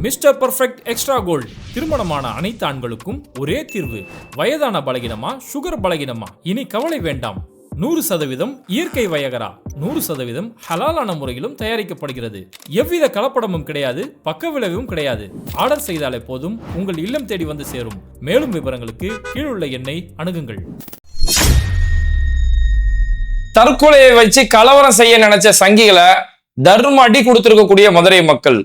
Mister perfect extra gold திருமணமான அனைத்து ஆண்களுக்கும் ஒரே தீர்வு. வயதான பலகினமா, சுகர் பலகினமா, இனி கவலை வேண்டாம். 100% இயற்கை வயகரா, 100% ஹலாலான முறையிலும் தயாரிக்கப்படுகிறது. எவ்வித கலப்படமும் கிடையாது, பக்க விளைவும் கிடையாது. ஆர்டர் செய்தாலே போதும், உங்கள் இல்லம் தேடி வந்து சேரும். மேலும் விவரங்களுக்கு கீழுள்ள எண்ணை அணுகுங்கள். தற்கொலையை வச்சு கலவரம் செய்ய நினைச்ச சங்கிகளை தர்ம அடி கொடுத்திருக்கக்கூடிய மதுரை மக்கள்.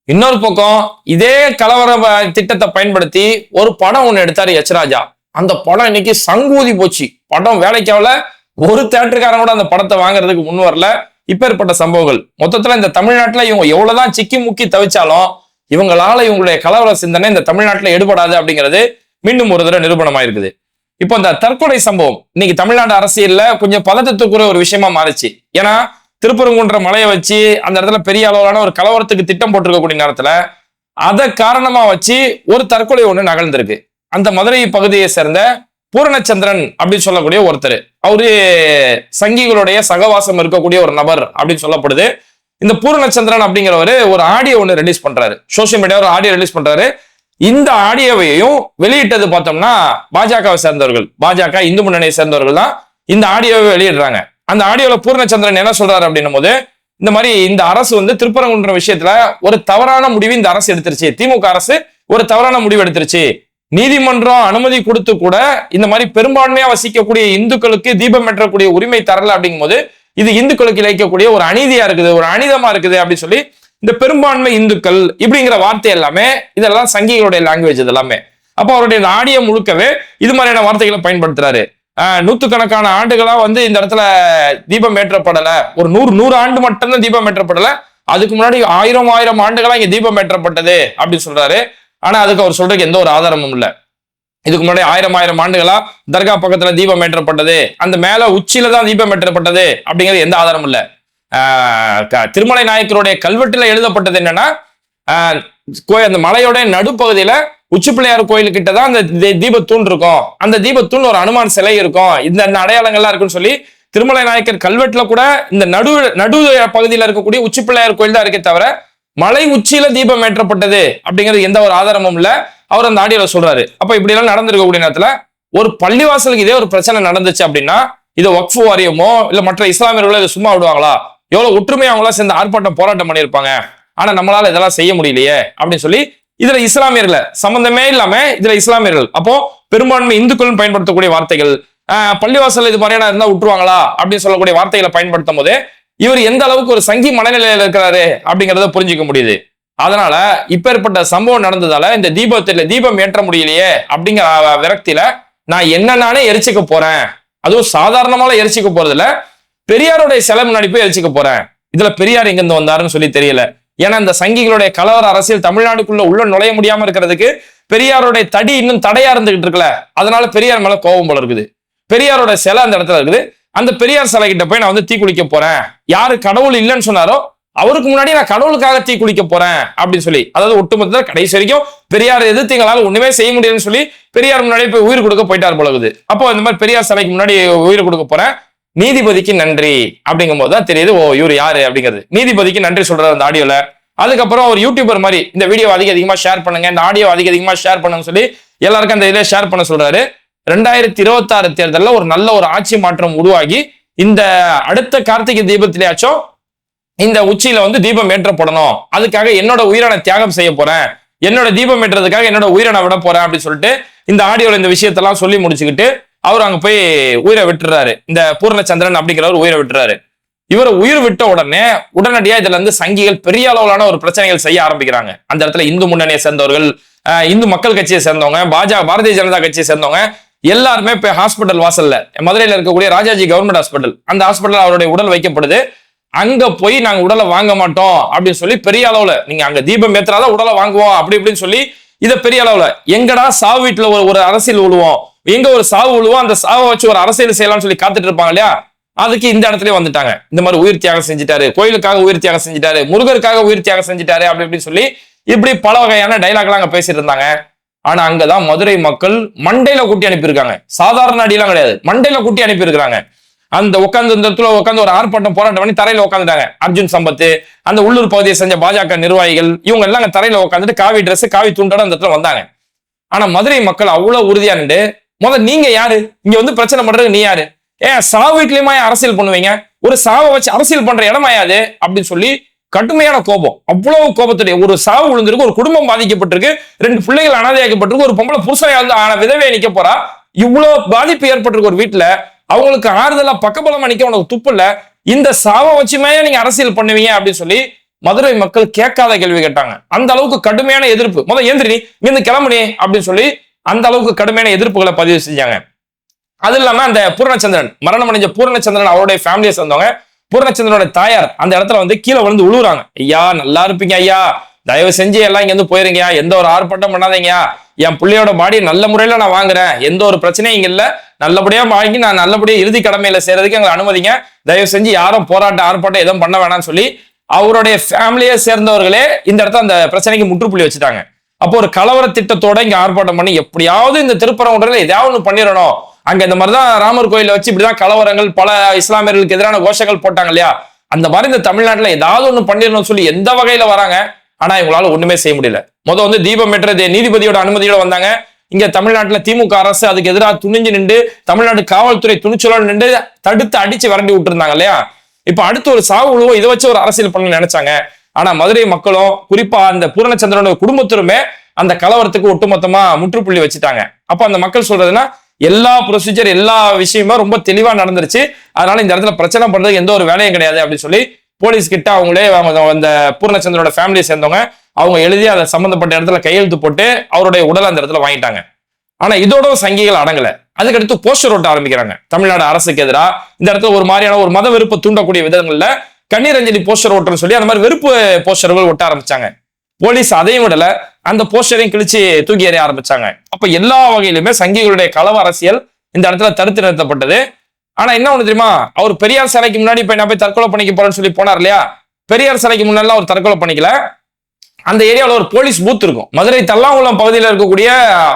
இன்னொரு பக்கம் இதே கலவர திட்டத்தை பயன்படுத்தி ஒரு படம் ஒண்ணு எடுத்தாரு யச்ராஜா. அந்த படம் இன்னைக்கு சங்கூதி போச்சு. படம் வேலைக்காவல, ஒரு தியேட்டருக்காரன் கூட அந்த படத்தை வாங்குறதுக்கு முன் வரல. இப்பேற்பட்ட சம்பவங்கள் மொத்தத்துல இந்த தமிழ்நாட்டுல இவங்க எவ்வளவுதான் சிக்கி முக்கி தவிச்சாலும் இவங்களால இவங்களுடைய கலவர சிந்தனை இந்த தமிழ்நாட்டுல எடுபடாது அப்படிங்கிறது மீண்டும் ஒரு தடவை நிரூபணமாயிருக்குது. இப்போ இந்த தற்கொலை சம்பவம் இன்னைக்கு தமிழ்நாடு அரசியல்ல கொஞ்சம் பதட்டத்துக்குரிய ஒரு விஷயமா மாறிச்சு. ஏன்னா திருப்பரங்குன்ற மலையை வச்சு அந்த இடத்துல பெரிய அளவிலான ஒரு கலவரத்துக்கு திட்டம் போட்டிருக்கக்கூடிய நேரத்துல அதை காரணமா வச்சு ஒரு தற்கொலை ஒண்ணு நகர்ந்திருக்கு. அந்த மதுரை பகுதியை சேர்ந்த பூரணச்சந்திரன் அப்படின்னு சொல்லக்கூடிய ஒருத்தர், அவரு சங்கிகளுடைய சகவாசம் இருக்கக்கூடிய ஒரு நபர் அப்படின்னு சொல்லப்படுது. இந்த பூரணச்சந்திரன் அப்படிங்கிறவரு ஒரு ஆடியோ ஒண்ணு ரிலீஸ் பண்றாரு, சோசியல் மீடியா ஒரு ஆடியோ ரிலீஸ் பண்றாரு. இந்த ஆடியோவையும் வெளியிட்டது பார்த்தோம்னா பாஜகவை சேர்ந்தவர்கள், பாஜக இந்து முன்னணியை சேர்ந்தவர்கள் தான் இந்த ஆடியோவை வெளியிடுறாங்க. அந்த ஆடியோல பூர்ணச்சந்திரன் என்ன சொல்றாரு அப்படின்னும் போது, இந்த மாதிரி இந்த அரசு திருப்பரங்குன்ற விஷயத்துல ஒரு தவறான முடிவு இந்த அரசு எடுத்துருச்சு, திமுக அரசு ஒரு தவறான முடிவு எடுத்துருச்சு. நீதிமன்றம் அனுமதி கொடுத்து கூட இந்த மாதிரி பெரும்பான்மையா வசிக்கக்கூடிய இந்துக்களுக்கு தீபம் ஏற்றக்கூடிய உரிமை தரல அப்படிங்கும் போது இது இந்துக்களுக்கு இழைக்கக்கூடிய ஒரு அநீதியா இருக்குது, ஒரு அநீதமா இருக்குது அப்படின்னு சொல்லி இந்த பெரும்பான்மை இந்துக்கள் இப்படிங்கிற வார்த்தை எல்லாமே இதெல்லாம் சங்கிகளுடைய லாங்குவேஜ் இது எல்லாமே. அப்போ அவருடைய ஆடியோ முழுக்கவே இது மாதிரியான வார்த்தைகளை பயன்படுத்துறாரு. நூத்துக்கணக்கான ஆண்டுகளா இந்த இடத்துல தீபம் ஏற்றப்படல, ஒரு 100 ஆண்டு மட்டும்தான் தீபம் ஏற்றப்படல, அதுக்கு முன்னாடி ஆயிரம் ஆண்டுகளா இங்க தீபம் ஏற்றப்பட்டது அப்படின்னு சொல்றாரு. ஆனா அதுக்கு அவர் சொல்றதுக்கு எந்த ஒரு ஆதாரமும் இல்லை. இதுக்கு முன்னாடி ஆயிரம் ஆண்டுகளா தர்கா பக்கத்துல தீபம் ஏற்றப்பட்டது, அந்த மேல உச்சியில தான் தீபம் ஏற்றப்பட்டது அப்படிங்கிறது எந்த ஆதாரமும் இல்லை. திருமலை நாயக்கருடைய கல்வெட்டுல எழுதப்பட்டது என்னன்னா, அந்த மலையோட நடுப்பகுதியில உச்சி பிள்ளையார் கோயில் கிட்டதான் அந்த தீபத்தூண் இருக்கும், அந்த தீபத்தூண் ஒரு அனுமான் சிலை இருக்கும், இந்த அடையாளங்கள்லாம் இருக்குன்னு சொல்லி திருமலை நாயக்கர் கல்வெட்டுல கூட இந்த நடு பகுதியில இருக்கக்கூடிய உச்சி பிள்ளையார் கோயில் தான் இருக்கே தவிர மலை உச்சியில தீபம் ஏற்றப்பட்டது அப்படிங்கிறது எந்த ஒரு ஆதாரமும் இல்ல. அவர் அந்த ஆடியோல சொல்றாரு. அப்ப இப்படி எல்லாம் நடந்திருக்கக்கூடிய நேரத்துல ஒரு பள்ளிவாசலுக்கு இதே ஒரு பிரச்சனை நடந்துச்சு அப்படின்னா இதை வக்ஃபு வாரியமோ இல்ல மற்ற இஸ்லாமியர்களோ இதை சும்மா விடுவாங்களா? எவ்வளவு ஒற்றுமையா அவங்களாம் சேர்ந்து ஆர்ப்பாட்டம் போராட்டம் பண்ணியிருப்பாங்க. ஆனா நம்மளால இதெல்லாம் செய்ய முடியலையே அப்படின்னு சொல்லி இதுல இஸ்லாமியர்களை சம்பந்தமே இல்லாம இதுல இஸ்லாமியர்கள், அப்போ பெரும்பான்மை இந்துக்கள் பயன்படுத்தக்கூடிய வார்த்தைகள், பள்ளிவாசல் இது மாதிரியான இருந்தா விட்டுருவாங்களா அப்படின்னு சொல்லக்கூடிய வார்த்தைகளை பயன்படுத்தும் போது இவர் எந்த அளவுக்கு ஒரு சங்கி மனநிலையில இருக்கிறாரு அப்படிங்கிறத புரிஞ்சுக்க முடியுது. அதனால இப்பேற்பட்ட சம்பவம் நடந்ததால இந்த தீபம் ஏற்ற முடியலையே அப்படிங்கிற விரக்தியில நான் என்ன நானே எரிச்சுக்க போறேன், அதுவும் சாதாரணமால எரிச்சுக்க போறது இல்ல, பெரியாருடைய சிலை முன்னாடி போய் எரிச்சுக்க போறேன். இதுல பெரியார் எங்க இருந்து வந்தாருன்னு சொல்லி தெரியல. ஏன்னா இந்த சங்கிகளுடைய கலவர அரசியல் தமிழ்நாடுக்குள்ள உள்ள நுழைய முடியாம இருக்கிறதுக்கு பெரியாருடைய தடி இன்னும் தடையா இருந்துகிட்டு இருக்குல்ல, அதனால பெரியார் மேல கோபம் போல இருக்குது. பெரியாரோட சிலை அந்த இடத்துல இருக்குது, அந்த பெரியார் சிலை கிட்ட போய் நான் தீ குளிக்க போறேன், யாரு கடவுள் இல்லைன்னு சொன்னாரோ அவருக்கு முன்னாடி நான் கடவுளுக்காக தீ குளிக்க போறேன் அப்படின்னு சொல்லி, அதாவது ஒட்டுமொத்த கடைசி வரைக்கும் பெரியார் எதிர்த்து எங்களால ஒண்ணுமே செய்ய முடியும்னு சொல்லி பெரியார் முன்னாடி போய் உயிர் கொடுக்க போயிட்டார் போலகுது. அப்போ இந்த மாதிரி பெரியார் சிலைக்கு முன்னாடி உயிர் கொடுக்க போறேன், நீதிபதிக்கு நன்றி அப்படிங்கும் போதுதான் தெரியுது ஓ இவர் யாரு அப்படிங்கிறது. நீதிபதிக்கு நன்றி சொல்றாரு அந்த ஆடியோல. அதுக்கப்புறம் ஒரு யூடியூபர் மாதிரி இந்த வீடியோ அதிகமா ஷேர் பண்ணுங்க, இந்த ஆடியோ அதிகமா ஷேர் பண்ணுங்க சொல்லி எல்லாருக்கும் அந்த இதை ஷேர் பண்ண சொல்றாரு. 2026 தேர்தலில் ஒரு நல்ல ஒரு ஆட்சி மாற்றம் உருவாகி இந்த அடுத்த கார்த்திகை தீபத்திலேயாச்சும் இந்த உச்சியில தீபம் ஏற்றப்படணும், அதுக்காக என்னோட உயிரை தியாகம் செய்ய போறேன், என்னோட தீபம் ஏற்றதுக்காக என்னோட உயிரை விட போறேன் அப்படின்னு சொல்லிட்டு இந்த ஆடியோல இந்த விஷயத்தெல்லாம் சொல்லி முடிச்சுக்கிட்டு அவர் அங்க போய் உயிரை விட்டுறாரு. இந்த பூர்ணச்சந்திரன் அப்படிங்கிறவர் உயிரை விட்டுறாரு. இவரை உயிர் விட்ட உடனடியா இதுல சங்கிகள் பெரிய அளவிலான ஒரு பிரச்சனைகள் செய்ய ஆரம்பிக்கிறாங்க. அந்த இடத்துல இந்து முன்னணியை சேர்ந்தவர்கள், இந்து மக்கள் கட்சியை சேர்ந்தவங்க, பாரதிய ஜனதா கட்சியை சேர்ந்தவங்க எல்லாருமே இப்ப ஹாஸ்பிட்டல் வாசல்ல, மதுரையில இருக்கக்கூடிய ராஜாஜி கவர்மெண்ட் ஹாஸ்பிட்டல், அந்த ஹாஸ்பிட்டல் அவருடைய உடல் வைக்கப்படுது. அங்க போய் நாங்க உடலை வாங்க மாட்டோம் அப்படின்னு சொல்லி பெரிய அளவுல, நீங்க அங்க தீபம் ஏத்துறாதான் உடலை வாங்குவோம் அப்படி இப்படின்னு சொல்லி இதை பெரிய அளவுல, எங்கடா சாவு வீட்டுல ஒரு அரசியல் விழுவோம், எங்க ஒரு சாவு விழுவோம், அந்த சாவை வச்சு ஒரு அரசியல் செய்யலாம்னு சொல்லி காத்துட்டு இருப்பாங்க இல்லையா, அதுக்கு இந்த இடத்துலயே வந்துட்டாங்க. இந்த மாதிரி உயிர் தியாகம் செஞ்சுட்டாரு, கோயிலுக்காக உயிர் தியாகம் செஞ்சுட்டாரு, முருகருக்காக உயிர் தியாகம் செஞ்சுட்டாரு அப்படி இப்படின்னு சொல்லி இப்படி பல வகையான டைலாக்லாம் அங்க பேசிட்டு இருந்தாங்க. ஆனா அங்கதான் மதுரை மக்கள் மண்டையில கூட்டி அனுப்பியிருக்காங்க. சாதாரண அடியெல்லாம் கிடையாது, மண்டையில கூட்டி அனுப்பியிருக்கிறாங்க. அந்த உட்கார்ந்து இந்த இடத்துல உட்காந்து ஒரு ஆர்ப்பாட்டம் போராட்டம் பண்ணி தரையில உட்காந்துட்டாங்க. அர்ஜுன் சம்பத், அந்த உள்ளூர் பகுதியை செஞ்ச பாஜக நிர்வாகிகள், இவங்க எல்லாம் தரையில உட்காந்துட்டு காவி ட்ரெஸ் காவி துண்டோட அந்த இடத்துல வந்தாங்க. ஆனா மதுரை மக்கள் அவ்வளவு உறுதியா நின்று, முதல்ல நீங்க யாரு, இங்க வந்து பிரச்சனை பண்றது நீ யாரு, சாவு வீட்லயுமா அரசியல் பண்ணுவீங்க, ஒரு சாவை வச்சு அரசியல் பண்ற இடமாயாது அப்படின்னு சொல்லி கடுமையான கோபம். அவ்வளவு கோபத்துடைய ஒரு சாவு விழுந்திருக்கு, ஒரு குடும்பம் பாதிக்கப்பட்டிருக்கு, 2 பிள்ளைகள் அனாதையாக்கப்பட்டிருக்கு, ஒரு பொம்பளை புருஷனை வந்து விதவையை நிக்க போறா, இவ்வளவு பாதிப்பு ஏற்பட்டிருக்கு ஒரு வீட்டுல, அவங்களுக்கு ஆறுதலா பக்கபலமா நிக்க உனக்கு துப்பு இல்ல, இந்த சாவை வச்சுமே நீங்க அரசியல் பண்ணுவீங்க அப்படின்னு சொல்லி மதுரை மக்கள் கேட்காத கேள்வி கேட்டாங்க. அந்த அளவுக்கு கடுமையான எதிர்ப்பு. முதல் ஏந்திரி இங்க கிளம்புனே அப்படின்னு சொல்லி அந்த அளவுக்கு கடுமையான எதிர்ப்புகளை பதிவு செஞ்சாங்க. அது இல்லாம அந்த பூர்ணச்சந்திரன், மரணம் அடைஞ்ச பூர்ணச்சந்திரன் அவருடைய ஃபேமிலியை சேர்ந்தவங்க, பூர்ணச்சந்திரனோட தாயார் அந்த இடத்துல வந்து கீழே விழுந்து உழுவுறாங்க. ஐயா நல்லா இருப்பீங்க ஐயா, தயவு செஞ்சு எல்லாம் இங்க இருந்து போயிருங்க, எந்த ஒரு ஆர்ப்பாட்டம் பண்ணாதீங்க, என் பிள்ளையோட பாடி நல்ல முறையில நான் வாங்குறேன், எந்த ஒரு பிரச்சனையும் இங்க இல்ல, நல்லபடியா வாங்கி நான் நல்லபடியா இறுதி கடமையில சேர்றதுக்கு எங்களை அனுமதிங்க, தயவு செஞ்சு யாரும் ஆர்ப்பாட்டம் எதுவும் பண்ண வேணாம்னு சொல்லி அவருடைய ஃபேமிலியை சேர்ந்தவர்களே இந்த இடத்துல அந்த பிரச்சனைக்கு முற்றுப்புள்ளி வச்சுட்டாங்க. அப்போ ஒரு கலவர திட்டத்தோட இங்க ஆர்ப்பாட்டம் பண்ணி எப்படியாவது இந்த திருப்பரங்குன்றத்துல ஏதாவது ஒண்ணு பண்ணிடணும், அங்க இந்த மாதிரிதான் ராமர் கோயில வச்சு இப்படிதான் கலவரங்கள் பல இஸ்லாமியர்களுக்கு எதிரான கோஷங்கள் போட்டாங்க இல்லையா, அந்த மாதிரி இந்த தமிழ்நாட்டுல ஏதாவது ஒண்ணு பண்ணிடணும்னு சொல்லி எந்த வகையில வராங்க. ஆனா இவங்களால ஒண்ணுமே செய்ய முடியல. முதல் வந்து தீபம் ஏற்ற நீதிபதியோட அனுமதியோட வந்தாங்க. இங்க தமிழ்நாட்டுல திமுக அரசு அதுக்கு எதிராக துணிஞ்சு நின்று, தமிழ்நாடு காவல்துறை துணிச்சலோடு நின்று தடுத்து அடிச்சு விரண்டி விட்டு இருந்தாங்க இல்லையா. இப்ப அடுத்து ஒரு சாவு உழுவோ இதை வச்சு ஒரு அரசியல் பண்ண நினைச்சாங்க. ஆனா மதுரை மக்களும் குறிப்பா அந்த பூரணச்சந்திரனோட குடும்பத்திலுமே அந்த கலவரத்துக்கு ஒட்டுமொத்தமா முற்றுப்புள்ளி வச்சுட்டாங்க. அப்ப அந்த மக்கள் சொல்றதுன்னா, எல்லா ப்ரொசீஜர் எல்லா விஷயமும் ரொம்ப தெளிவா நடந்துருச்சு, அதனால இந்த இடத்துல பிரச்சனை பண்றதுக்கு எந்த ஒரு வேலையும் கிடையாது அப்படின்னு சொல்லி போலீஸ் கிட்ட அவங்களே அந்த பூர்ணச்சந்திரனோட ஃபேமிலியை சேர்ந்தவங்க அவங்க எழுதி அதை சம்பந்தப்பட்ட இடத்துல கையெழுத்து போட்டு அவருடைய உடலை அந்த இடத்துல வாங்கிட்டாங்க. ஆனா இதோட சங்கிகள் அடங்கல. அதுக்கடுத்து போஸ்டர் ஓட்ட ஆரம்பிக்கிறாங்க தமிழ்நாடு அரசுக்கு எதிராக. இந்த இடத்துல ஒரு மாதிரியான ஒரு மத வெறுப்பை தூண்டக்கூடிய விதங்கள்ல கண்ணீர் அஞ்சலி போஸ்டர் ஓட்டுன்னு சொல்லி அந்த மாதிரி வெறுப்பு போஸ்டர்கள் ஒட்ட ஆரம்பிச்சாங்க. போலீஸ் அதையும் விடல, அந்த போஸ்டரையும் கிழிச்சு தூக்கி எறிய ஆரம்பிச்சாங்க. அப்ப எல்லா வகையிலுமே சங்கிகளுடைய களவ அரசியல் இந்த இடத்துல தடுத்து நிறுத்தப்பட்டது. ஆனா என்ன ஒண்ணு தெரியுமா, அவர் பெரியார் சிலைக்கு முன்னாடி நான் போய் தற்கொலை பண்ணிக்க போறேன்னு சொல்லி போனார் இல்லையா, பெரியார் சிலைக்கு முன்னாடி அவர் தற்கொலை பண்ணிக்கல. அந்த ஏரியாவில் ஒரு போலீஸ் பூத் இருக்கும். மதுரை தல்லாங்குளம் பகுதியில் இருக்கக்கூடிய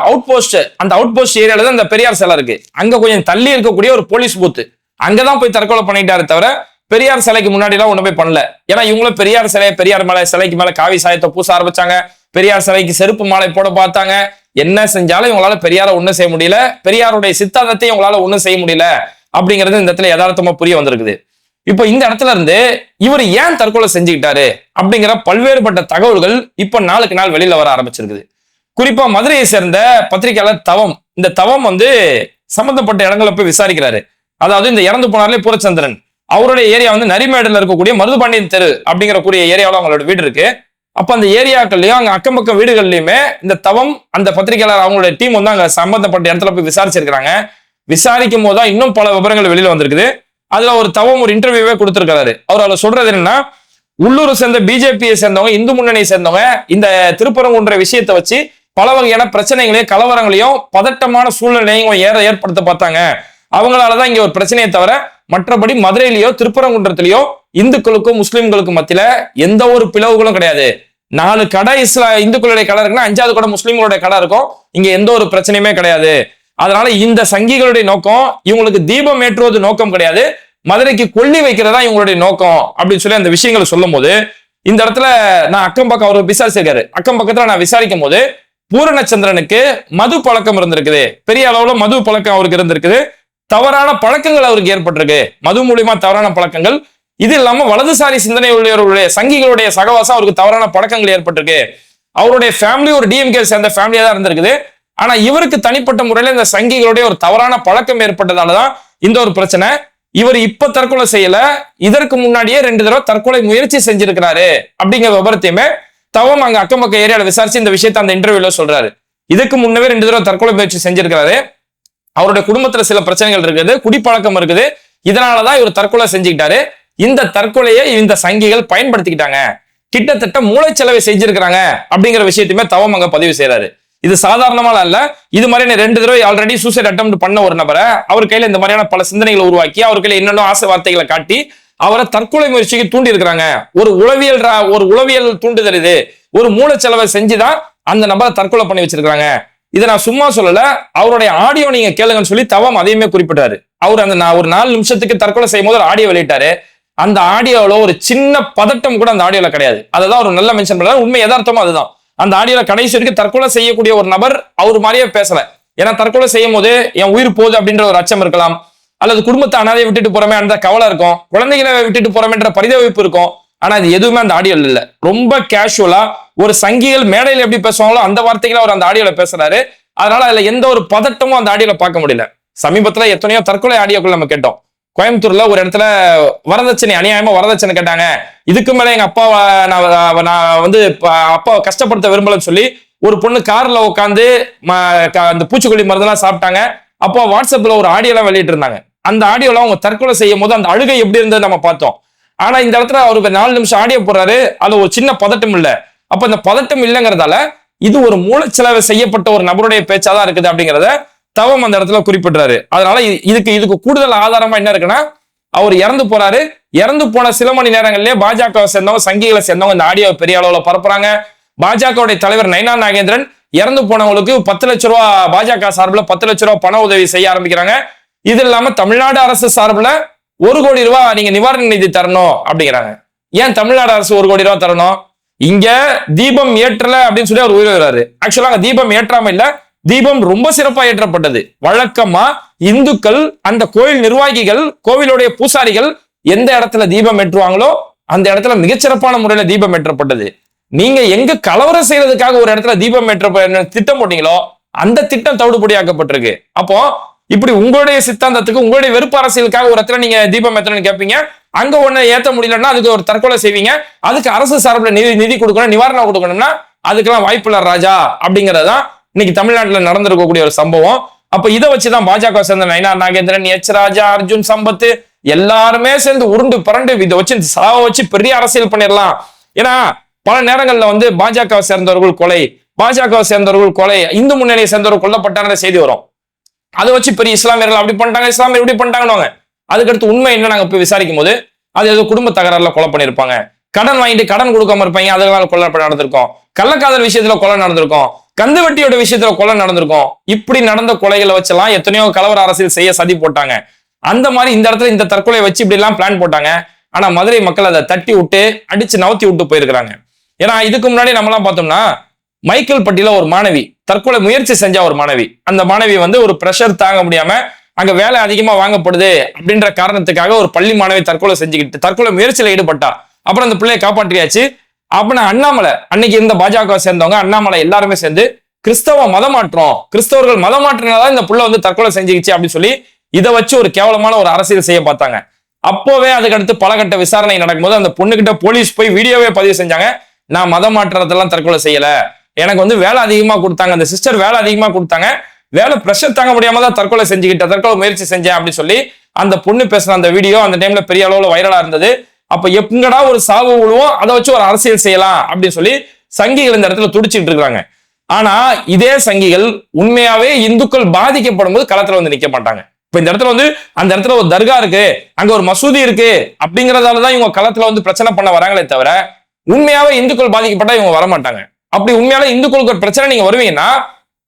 அவுட் போஸ்ட், அந்த அவுட் போஸ்ட் ஏரியால தான் இந்த பெரியார் சிலை இருக்கு. அங்க கொஞ்சம் தள்ளி இருக்கக்கூடிய ஒரு போலீஸ் பூத், அங்கதான் போய் தற்கொலை பண்ணிட்டாரு தவிர பெரியார் சிலைக்கு முன்னாடி எல்லாம் ஒண்ணு போய் பண்ணல. ஏன்னா இவங்களும் பெரியார் சிலை, பெரியார் மேல சிலைக்கு மேல காவி சாயத்தை பூச ஆரம்பிச்சாங்க, பெரியார் சிலைக்கு செருப்பு மாலை போட பார்த்தாங்க. என்ன செஞ்சாலும் இவங்களால பெரியார ஒண்ணும் செய்ய முடியல, பெரியாருடைய சித்தாந்தத்தை இவங்களால ஒண்ணும் செய்ய முடியல அப்படிங்கிறது இந்த இடத்துல யதார்த்தமா புரிய வந்திருக்குது. இப்ப இந்த இடத்துல இருந்து இவர் ஏன் தற்கொலை செஞ்சுக்கிட்டாரு அப்படிங்கிற பல்வேறுபட்ட தகவல்கள் இப்ப நாளுக்கு நாள் வெளியில வர ஆரம்பிச்சிருக்குது. குறிப்பா மதுரையை சேர்ந்த பத்திரிகையாளர் தவம், இந்த தவம் வந்து சம்பந்தப்பட்ட இடங்களை போய் விசாரிக்கிறாரு. அதாவது இந்த இறந்து போனார்லே பூரச்சந்திரன், அவருடைய ஏரியா வந்து நரிமேடுல இருக்கக்கூடிய மருதுபாண்டியன் தெரு அப்படிங்கிற கூடிய ஏரியாவில் அவங்களோட வீடு இருக்கு. அப்ப அந்த ஏரியாக்கள்லயும் அங்க அக்கம் பக்கம் வீடுகள்லயுமே இந்த தவம் அந்த பத்திரிகையாளர் அவங்களுடைய டீம் வந்து அங்க சம்பந்தப்பட்ட இடத்துல போய் விசாரிச்சிருக்காங்க. விசாரிக்கும் போதுதான் இன்னும் பல விவரங்கள் வெளியில வந்திருக்குது. அதுல ஒரு தவம் ஒரு இன்டர்வியூவே கொடுத்திருக்காரு. அவர் அதுல சொல்றது என்னன்னா, உள்ளூரை சேர்ந்த பிஜேபியை சேர்ந்தவங்க, இந்து முன்னணியை சேர்ந்தவங்க இந்த திருப்பரங்குன்ற விஷயத்தை வச்சு பல வகையான பிரச்சனைகளையும் கலவரங்களையும் பதட்டமான சூழ்நிலையும் ஏற்படுத்த பார்த்தாங்க. அவங்களாலதான் இங்க ஒரு பிரச்சனையை தவிர மற்றபடி மதுரையிலயோ திருப்பரங்குன்றத்திலேயோ இந்துக்களுக்கும் முஸ்லிம்களுக்கும் மத்தியில எந்த ஒரு பிளவுகளும் கிடையாது. 4 கடை இந்துக்களுடைய கடை இருக்குன்னா 5வது கடை முஸ்லிம்களுடைய கடை இருக்கும். இங்க எந்த ஒரு பிரச்சனையுமே கிடையாது. அதனால இந்த சங்கிகளுடைய நோக்கம் இவங்களுக்கு தீபம் ஏற்றுவது நோக்கம் கிடையாது, மதுரைக்கு கொல்லி வைக்கிறதா இவங்களுடைய நோக்கம் அப்படின்னு சொல்லி அந்த விஷயங்களை சொல்லும் போது இந்த இடத்துல நான் அக்கம் பக்கம் அவர் விசாரிச்சிருக்காரு. அக்கம் பக்கத்துல நான் விசாரிக்கும் போது பூரணச்சந்திரனுக்கு மது பழக்கம் இருந்திருக்குது, பெரிய அளவுல மது பழக்கம் அவருக்கு இருந்திருக்குது, தவறான பழக்கங்கள் அவருக்கு ஏற்பட்டிருக்கு, மது மூலியமா தவறான பழக்கங்கள். இது இல்லாம வலதுசாரி சிந்தனை உள்ளவர்களுடைய சங்கிகளுடைய சகவாசம் அவருக்கு தவறான பழக்கங்கள் ஏற்பட்டிருக்கு. அவருடைய ஃபேமிலி ஒரு டிஎம்கே சேர்ந்த ஃபேமிலியா தான் இருந்திருக்குது. ஆனா இவருக்கு தனிப்பட்ட முறையில இந்த சங்கிகளுடைய ஒரு தவறான பழக்கம் ஏற்பட்டதாலதான் இந்த ஒரு பிரச்சனை. இவர் இப்ப தற்கொலை செய்யல, இதற்கு முன்னாடியே 2 தடவை தற்கொலை முயற்சி செஞ்சிருக்கிறாரு அப்படிங்கிற விபரத்தையுமே தவம் அங்க அக்கம் பக்க ஏரியால விசாரிச்சு இந்த விஷயத்த அந்த இன்டர்வியூல சொல்றாரு. இதுக்கு முன்னவே 2 தடவை தற்கொலை முயற்சி செஞ்சிருக்கிறாரு. அவருடைய குடும்பத்துல சில பிரச்சனைகள் இருக்குது, குடிப்பழக்கம் இருக்குது, இதனாலதான் இவர் தற்கொலை செஞ்சுக்கிட்டாரு. இந்த தற்கொலையை இந்த சங்கிகள் பயன்படுத்திக்கிட்டாங்க, கிட்டத்தட்ட மூளைச்சலவை செஞ்சிருக்கிறாங்க அப்படிங்கிற விஷயத்தையுமே தவம் அங்க பதிவு செய்யறாரு. இது சாதாரணமா இல்ல, இது மாதிரி 2 தடவை ஆல்ரெடி சூசைட் அட்டெம்ப்ட் பண்ண ஒரு நபரை அவர் கையில இந்த மாதிரியான பல சிந்தனைகளை உருவாக்கி அவர் கையில என்னென்ன ஆசை வார்த்தைகளை காட்டி அவரை தற்கொலை முயற்சிக்கு தூண்டி இருக்கிறாங்க. ஒரு உளவியல் தூண்டுதல், இது ஒரு மூளைச்சலவை செஞ்சுதான் அந்த நபரை தற்கொலை பண்ணி வச்சிருக்காங்க. இதை நான் சும்மா சொல்லல, அவருடைய ஆடியோ நீங்க கேளுங்கன்னு சொல்லி தவம் அதையுமே குறிப்பிட்டாரு. அவர் அந்த ஒரு 4 நிமிஷத்துக்கு தற்கொலை செய்யும் போது ஒரு ஆடியோ வெளியிட்டாரு. அந்த ஆடியோல ஒரு சின்ன பதட்டம் கூட அந்த ஆடியோல கிடையாது. அததான் ஒரு நல்ல மென்ஷன் பண்ணாரு. உண்மை யதார்த்தமா அதுதான். அந்த ஆடியோல கடைசி வரைக்கும் தற்கொலை செய்யக்கூடிய ஒரு நபர் அவர் மாதிரியே பேசல. ஏன்னா தற்கொலை செய்யும் போது என் உயிர் போகுது அப்படின்ற ஒரு அச்சம் இருக்கலாம், அல்லது குடும்பத்தை அனாதையை விட்டுட்டு போறமே அந்த கவலை இருக்கும், குழந்தைகளை விட்டுட்டு போறோமேன்ற பரிதவிப்பு இருக்கும். ஆனா இது எதுவுமே அந்த ஆடியோல இல்ல. ரொம்ப கேஷுவலா ஒரு சங்கிகள் மேடையில் எப்படி பேசுவாங்களோ அந்த வார்த்தைகளை அவர் அந்த ஆடியோல பேசுறாரு. அதனால அதுல எந்த ஒரு பதட்டமும் அந்த ஆடியோல பார்க்க முடியல. சமீபத்துல எத்தனையோ தற்கொலை ஆடியோக்கள் நம்ம கேட்டோம். கோயம்புத்தூர்ல ஒரு இடத்துல வரதட்சணை, அநியாயமா வரதட்சணை கேட்டாங்க. இதுக்கு மேல எங்க அப்பா நான் வந்து அப்பா கஷ்டப்படுத்த விரும்பலன்னு சொல்லி ஒரு பொண்ணு கார்ல உட்காந்து அந்த பூச்சிக்கொல்லி மருந்தெல்லாம் சாப்பிட்டாங்க. அப்போ வாட்ஸ்அப்ல ஒரு ஆடியோலாம் வெளியிட்டு இருந்தாங்க. அந்த ஆடியோல அவங்க தற்கொலை செய்யும் போது அந்த அழுகை எப்படி இருந்தது நம்ம பார்த்தோம். ஆனா இந்த இடத்துல அவருக்கு 4 நிமிஷம் ஆடியோ போடுறாரு, அது ஒரு சின்ன பதட்டம் இல்ல. அப்ப இந்த பதட்டம் இல்லைங்கிறதால இது ஒரு மூளைச்சலவை செய்யப்பட்ட ஒரு நபருடைய பேச்சாதான் இருக்குது அப்படிங்கிறத தவம் அந்த இடத்துல குறிப்பிடுறாரு. அதனால இதுக்கு கூடுதல் ஆதாரமா என்ன இருக்குன்னா, அவர் இறந்து போறாரு. இறந்து போன சில மணி நேரங்களிலே பாஜகவை சேர்ந்தவங்க, சங்கிகளை சேர்ந்தவங்க இந்த ஆடியோ பெரிய அளவுல பரப்புறாங்க. பாஜகவுடைய தலைவர் நைனா நாகேந்திரன் இறந்து போனவங்களுக்கு 10 லட்சம் ரூபாய் பாஜக சார்பில் 10 லட்சம் ரூபாய் பண உதவி செய்ய ஆரம்பிக்கிறாங்க. இது இல்லாம தமிழ்நாடு அரசு சார்பில் 1 கோடி ரூபாய் நீங்க நிவாரண நிதி தரணும் அப்படிங்கிறாங்க. ஏன் தமிழ்நாடு அரசு 1 கோடி ரூபாய் தரணும்? இங்க தீபம் ஏற்றல அப்படின்னு சொல்லி அவர் உயிரிழறாரு. ஆக்சுவலா அங்க தீபம் ஏற்றாம இல்ல, தீபம் ரொம்ப சிறப்பா ஏற்றப்பட்டது. வழக்கமா இந்துக்கள், அந்த கோயில் நிர்வாகிகள், கோவிலுடைய பூசாரிகள் எந்த இடத்துல தீபம் ஏற்றுவாங்களோ அந்த இடத்துல மிகச்சிறப்பான முறையில தீபம் ஏற்றப்பட்டது. நீங்க எங்க கலவரம் செய்யறதுக்காக ஒரு இடத்துல தீபம் ஏற்ற திட்டம் போட்டீங்களோ அந்த திட்டம் தவிடுபடியாக்கப்பட்டிருக்கு. அப்போ இப்படி உங்களுடைய சித்தாந்தத்துக்கு, உங்களுடைய வெறுப்பு அரசியலுக்காக ஒரு இடத்துல நீங்க தீபம் ஏற்றணும்னு கேட்பீங்க, அங்க ஒண்ணு ஏத்த முடியலன்னா அதுக்கு ஒரு தற்கொலை செய்வீங்க. அதுக்கு அரசு சார்பில் நிதி கொடுக்கணும், நிவாரணம் கொடுக்கணும்னா அதுக்கெல்லாம் வாய்ப்பு இல்ல ராஜா. அப்படிங்கறதுதான் இன்னைக்கு தமிழ்நாட்டுல நடந்திருக்கக்கூடிய ஒரு சம்பவம். அப்ப இதை வச்சுதான் பாஜக சேர்ந்த நயினா நாகேந்திரன், எச் ராஜா, அர்ஜுன் சம்பத் எல்லாருமே சேர்ந்து உருண்டு பரண்டு இதை வச்சு சாவ வச்சு பெரிய அரசியல் பண்ணிடலாம். ஏன்னா பல நேரங்கள்ல வந்து பாஜகவை சேர்ந்தவர்கள் கொலை, பாஜகவை சேர்ந்தவர்கள் கொலை, இந்து முன்னணியை சேர்ந்தவர்கள் கொல்லப்பட்டாங்க செய்தி வரும். அதை வச்சு பெரிய இஸ்லாமியர்கள் அப்படி பண்ணிட்டாங்க, இஸ்லாமியர் இப்படி பண்ணிட்டாங்க. அதுக்கடுத்து உண்மை என்ன நாங்க போய் விசாரிக்கும் போது அது ஏதோ குடும்ப தகராறுல கொலை பண்ணிருப்பாங்க, கடன் வாங்கிட்டு கடன் கொடுக்காம இருப்பாங்க, அதனால கொலை நடந்திருக்கும், கள்ளக்காதல் விஷயத்துல கொலை நடந்திருக்கும், கந்து வெட்டியோட விஷயத்துல கொலை நடந்திருக்கும். இப்படி நடந்த கொலைகளை வச்செல்லாம் எத்தனையோ கலவர அரசியல் செய்ய சதி போட்டாங்க. அந்த மாதிரி இந்த இடத்துல இந்த தற்கொலை வச்சு இப்படி எல்லாம் பிளான் போட்டாங்க. ஆனா மதுரை மக்கள் அதை தட்டி விட்டு அடிச்சு நவுத்தி விட்டு போயிருக்கிறாங்க. ஏன்னா இதுக்கு முன்னாடி நம்மலாம் பார்த்தோம்னா மைக்கேல் பட்டியல ஒரு மாணவி தற்கொலை முயற்சி செஞ்ச ஒரு மாணவி, அந்த மாணவி வந்து ஒரு பிரஷர் தாங்க முடியாம அங்க வேலை அதிகமா வாங்கப்படுது அப்படின்ற காரணத்துக்காக ஒரு பள்ளி மாணவி தற்கொலை முயற்சியில ஈடுபட்டா. அப்புறம் அந்த பிள்ளையை காப்பாற்றியாச்சு. அப்படின்னா அண்ணாமலை, அன்னைக்கு இருந்த பாஜக சேர்ந்தவங்க அண்ணாமலை எல்லாருமே சேர்ந்து கிறிஸ்தவ மதமாற்றம், கிறிஸ்தவர்கள் மதமாற்றினாதான் இந்த புள்ள வந்து தற்கொலை செஞ்சுக்கிச்சு அப்படின்னு சொல்லி இதை வச்சு ஒரு கேவலமான ஒரு அரசியல் செய்ய பார்த்தாங்க. அப்போவே அதுக்கடுத்து பல கட்ட விசாரணை நடக்கும்போது அந்த பொண்ணுகிட்ட போலீஸ் போய் வீடியோவே பதிவு செஞ்சாங்க, நான் மதம் மாற்றத்தெல்லாம் தற்கொலை செய்யல, எனக்கு வந்து வேலை அதிகமா கொடுத்தாங்க, அந்த சிஸ்டர் வேலை அதிகமா கொடுத்தாங்க, வேலை பிரஷர் தாங்க முடியாம தான் தற்கொலை செஞ்சுக்கிட்டேன், தற்கொலை முயற்சி செஞ்சேன் அப்படின்னு சொல்லி அந்த பொண்ணு பேசுன அந்த வீடியோ அந்த டைம்ல பெரிய அளவுல வைரலா இருந்தது. அப்ப எங்கடா ஒரு சாவு விழுவோம், அதை வச்சு ஒரு அரசியல் செய்யலாம் அப்படின்னு சொல்லி சங்கிகள் இந்த இடத்துல துடிச்சிட்டு இருக்காங்க. ஆனா இதே சங்கிகள் உண்மையாவே இந்துக்கள் பாதிக்கப்படும் போது களத்துல வந்து நிக்க மாட்டாங்க. இப்ப இந்த இடத்துல வந்து அந்த இடத்துல ஒரு தர்கா இருக்கு, அங்க ஒரு மசூதி இருக்கு அப்படிங்கறதாலதான் இவங்க களத்துல வந்து பிரச்சனை பண்ண வராங்களே தவிர உண்மையாவே இந்துக்கள் பாதிக்கப்பட்டா இவங்க வரமாட்டாங்க. அப்படி உண்மையால இந்துக்களுக்கு ஒரு பிரச்சனை நீங்க வருவீங்கன்னா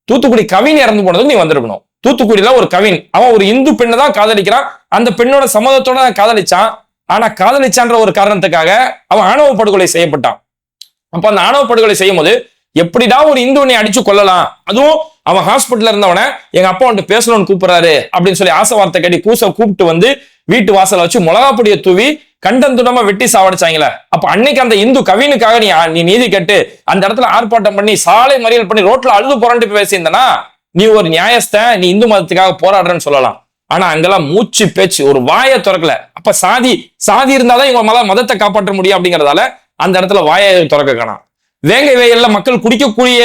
தூத்துக்குடி கவின் இறந்து போனதுக்கு நீ வந்திருக்கணும். தூத்துக்குடியில ஒரு கவின், அவன் ஒரு இந்து பெண்ணை தான் காதலிக்கிறான், அந்த பெண்ணோட சம்மதத்தோட காதலிச்சான். ஆனா காதலிச்சான்ற ஒரு காரணத்துக்காக அவன் ஆணவ படுகொலை செய்யப்பட்டான். அப்ப அந்த ஆணவ படுகொலை செய்யும் போது எப்படிடா ஒரு இந்துவனை அடிச்சு கொள்ளலாம், அதுவும் அவன் ஹாஸ்பிட்டல்ல இருந்தவன எங்க அப்பா வந்துட்டு பேசணும்னு கூப்பிடுறாரு அப்படின்னு சொல்லி ஆசை வார்த்தை கட்டி கூப்பிட்டு வந்து வீட்டு வாசல வச்சு மிளகா பொடியை தூவி கண்டந்துடமா வெட்டி சாவடிச்சாங்களே. அப்ப அன்னைக்கு அந்த இந்து கவினுக்காக நீ நீதி கேட்டு அந்த இடத்துல ஆர்ப்பாட்டம் பண்ணி சாலை மறியல் பண்ணி ரோட்ல அழுது புரண்டு பேசியிருந்தனா நீ ஒரு நியாயஸ்த, நீ இந்து மதத்துக்காக போராடுறன்னு சொல்லலாம். ஆனா அங்கெல்லாம் மூச்சு பேச்சு ஒரு வாயை திறக்கல. அப்ப சாதி இருந்தாதான் இவங்க மதத்தை காப்பாற்ற முடியும் அப்படிங்கறதால அந்த இடத்துல வாயை திறக்க காணாம். வேங்கை வயல்ல மக்கள் குடிக்கக்கூடிய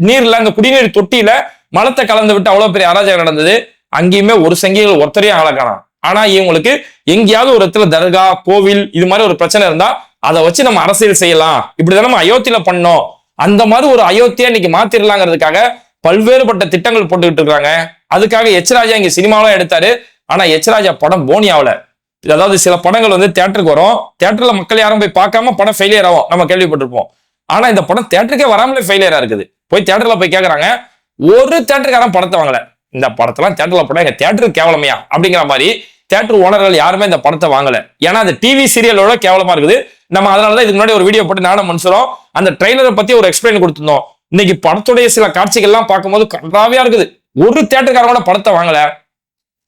நீர்ல அந்த குடிநீர் தொட்டியில மலத்தை கலந்து விட்டு அவ்வளவு பெரிய அராஜகம் நடந்தது. அங்கேயுமே ஒரு சங்கிகள் ஒருத்தரையும் ஆளக்கானாம். ஆனா இவங்களுக்கு எங்கேயாவது ஒரு இடத்துல தர்கா கோவில் இது மாதிரி ஒரு பிரச்சனை இருந்தா அதை வச்சு நம்ம அரசியல் செய்யலாம், இப்படிதான் நம்ம அயோத்தியில பண்ணோம், அந்த மாதிரி ஒரு அயோத்தியா இன்னைக்கு மாத்திரலாங்கிறதுக்காக பல்வேறுபட்ட திட்டங்கள் போட்டுக்கிட்டு இருக்காங்க. அதுக்காக எச் ராஜா இங்க சினிமாவெல்லாம் எடுத்தாரு. ஆனா எச் ராஜா படம் போனி ஆகல. அதாவது சில படங்கள் வந்து தியேட்டருக்கு வரும், தியேட்டர்ல மக்கள் யாரும் போய் பார்க்காம படம் ஃபெயிலியர் ஆகும், நம்ம கேள்விப்பட்டிருப்போம். ஆனா இந்த படம் தியேட்டருக்கே வராமலே ஃபெயிலியரா இருக்குது. போய் தியேட்டர்ல போய் கேட்கறாங்க, ஒரு தியேட்டருக்காரன் படத்தை வாங்கல. இந்த படத்தெல்லாம் தியேட்டர்ல போட்டா எங்க தியேட்டர் கேவலமையா அப்படிங்கிற மாதிரி தியேட்டர் ஓனர்கள் யாருமே இந்த படத்தை வாங்கல. ஏன்னா அது டிவி சீரியலோட கேவலமா இருக்குது. நம்ம அதனாலதான் இதுக்கு முன்னாடி ஒரு வீடியோ போட்டு நானும் மனுஷரும் அந்த ட்ரெய்லரை பத்தி ஒரு எக்ஸ்பிளைன் கொடுத்திருந்தோம். இன்னைக்கு படத்துடைய சில காட்சிகள்லாம் பார்க்கும்போது கன்றாவியா இருக்குது. ஒரு தியேட்டருக்காரன் கூட படத்தை வாங்கல.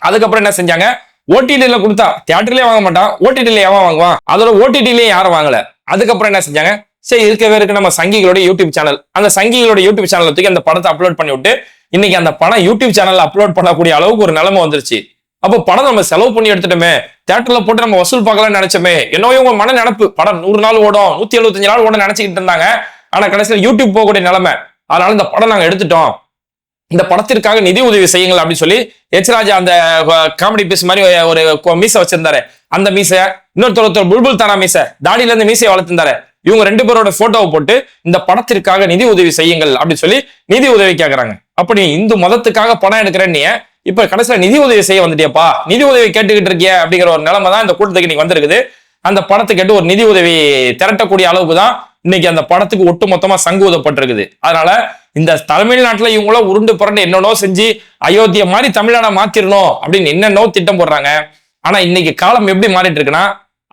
அதுக்கப்புறம் என்ன செஞ்சாங்க, ஓடிடில கொடுத்தா தியேட்டர்லயே வாங்க மாட்டான், ஓடிடில எவன் வாங்குவான், அதோட ஓடிடிலயே யாரும் வாங்கல. அதுக்கப்புறம் என்ன செஞ்சாங்க, சரி இருக்கவே இருக்கு நம்ம சங்கிகளோட யூடியூப் சேனல், அந்த சங்கிகளோட யூடியூப் சேனல் தூக்கி அந்த படத்தை அப்லோட் பண்ணி விட்டு இன்னைக்கு அந்த படம் யூடியூப் சேனல்ல அப்லோட் பண்ணக்கூடிய அளவுக்கு ஒரு நிலைமை வந்துருச்சு. அப்போ படம் நம்ம செலவு பண்ணி எடுத்துட்டோமே, தியேட்டர்ல போட்டு நம்ம வசூல் பார்க்கலாம்னு நினைச்சோமே, என்னவோ உங்க மன நினைப்பு படம் 100 நாள் ஓடும் 175 நாள் ஓட நினைச்சுக்கிட்டு இருந்தாங்க. ஆனா கடைசியில் யூடியூப் போகக்கூடிய நிலைமை. அதனால இந்த படம் நாங்க எடுத்துட்டோம், இந்த படத்திற்காக நிதி உதவி செய்யுங்கள் அப்படின்னு சொல்லி எச் ராஜா அந்த காமெடி பீஸ் மாதிரி ஒரு மீசை வச்சிருந்தாரு. அந்த மீசை, இன்னொருத்தர் புல்புல் தானா மீசை, தாடியில இருந்து மீசையை வளர்த்திருந்தாரு. இவங்க 2 பேரோட போட்டோவை போட்டு இந்த படத்திற்காக நிதி உதவி செய்யுங்கள் அப்படின்னு சொல்லி நிதி உதவி கேட்கறாங்க. அப்ப நீ இந்து மதத்துக்காக படம் எடுக்கிறேன்னு இப்ப கடைசியில நிதி உதவி செய்ய வந்துட்டியப்பா, நிதி உதவி கேட்டுக்கிட்டு இருக்கிய அப்படிங்கிற ஒரு நிலைமை தான் இந்த கூட்டத்துக்கு இன்னைக்கு வந்திருக்குது. அந்த படத்தை கேட்டு ஒரு நிதி உதவி திரட்டக்கூடிய அளவுக்கு தான் இன்னைக்கு அந்த படத்துக்கு ஒட்டு மொத்தமா சங்கு ஊதப்பட்டிருக்குது. அதனால இந்த தமிழ்நாட்டுல இவங்கள உருண்டு புரண்டு என்னென்னோ செஞ்சு அயோத்தியை மாதிரி தமிழ்நாட மாத்திரணும் அப்படின்னு என்னென்னோ திட்டம் போடுறாங்க. ஆனா இன்னைக்கு காலம் எப்படி மாறிட்டு இருக்குன்னா,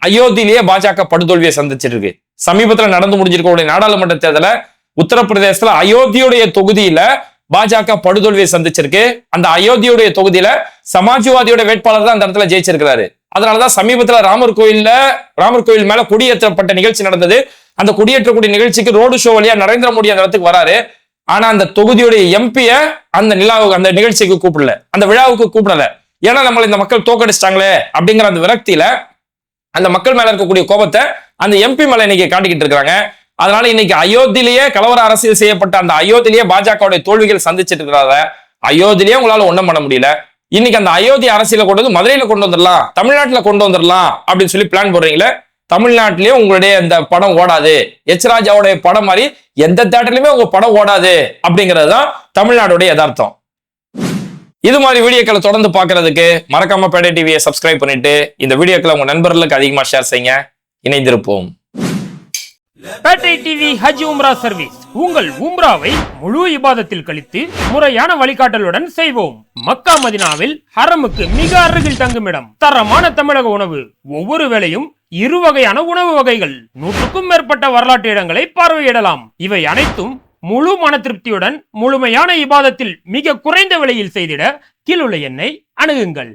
அயோத்தியிலேயே பாஜக படுதோல்வியை சந்திச்சிட்டு இருக்கு. சமீபத்துல நடந்து முடிஞ்சிருக்கக்கூடிய நாடாளுமன்ற தேர்தல உத்தரப்பிரதேசத்துல அயோத்தியுடைய தொகுதியில பாஜக படுதோல்வியை சந்திச்சிருக்கு. அந்த அயோத்தியுடைய தொகுதியில சமாஜ்வாதியோட வேட்பாளர் தான் அந்த இடத்துல ஜெயிச்சிருக்கிறாரு. அதனாலதான் சமீபத்துல ராமர் கோயில் மேல கொடியேற்றப்பட்ட நிகழ்ச்சி நடந்தது. அந்த கொடியேற்றக்கூடிய நிகழ்ச்சிக்கு ரோடு ஷோ வழியா நரேந்திர மோடி அந்த இடத்துக்கு வராரு. ஆனா அந்த தொகுதியுடைய எம்பிய அந்த நிகழ்ச்சிக்கு கூப்பிடல, அந்த விழாவுக்கு கூப்பிடல. ஏன்னா நம்மள இந்த மக்கள் தோக்கடிச்சிட்டாங்களே அப்படிங்கிற அந்த விரக்தியில அந்த மக்கள் மேல இருக்கக்கூடிய கோபத்தை அந்த எம்பி மேல இன்னைக்கு காட்டிக்கிட்டு இருக்காங்க. அதனால இன்னைக்கு அயோத்தியிலேயே கலவர அரசியல் செய்யப்பட்ட அந்த அயோத்தியிலேயே பாஜகவுடைய தோல்விகள் சந்திச்சிட்டு இருக்கிறாங்க. அயோத்தியிலேயே உங்களால ஒண்ணும் பண்ண முடியல. இன்னைக்கு அந்த அயோத்தி அரசியலை கொண்டு வந்து மதுரையில கொண்டு வந்துடலாம், தமிழ்நாட்டுல கொண்டு வந்துடலாம் அப்படின்னு சொல்லி பிளான் போடுறீங்களே. தமிழ்நாட்டிலேயே உங்களுடைய இந்த படம் ஓடாது, எச் ராஜாவுடைய படம் மாதிரி எந்த தியேட்டர்லயுமே உங்க படம் ஓடாது அப்படிங்கிறது தான் தமிழ்நாடுடைய யதார்த்தம். இது மாதிரி வீடியோக்களை தொடர்ந்து பார்க்கறதுக்கு மறக்காம பேட்டை டிவியை சப்ஸ்கிரைப் பண்ணிட்டு இந்த வீடியோக்களை உங்க நண்பர்களுக்கு அதிகமா ஷேர் செய்யுங்க. இணைந்திருப்போம். பேட்டை டிவி ஹஜ் உம்ரா சர்வீஸ். உங்கள் உம்ராவை முழு இபாதத்தில் கழித்து முறையான வழிகாட்டலுடன் செய்வோம். மக்கா மதினாவில் ஹரமுக்கு மிக அருகில் தங்குமிடம், தரமான தமிழக உணவு, ஒவ்வொரு வேளையும் 2 வகையான உணவு வகைகள், 100க்கும் மேற்பட்ட வரலாற்று இடங்களை பார்வையிடலாம். இவை அனைத்தும் முழு மன திருப்தியுடன் முழுமையான இபாதத்தில் மிக குறைந்த விலையில் செய்திட கீழுள்ள எண்ணை அணுகுங்கள்.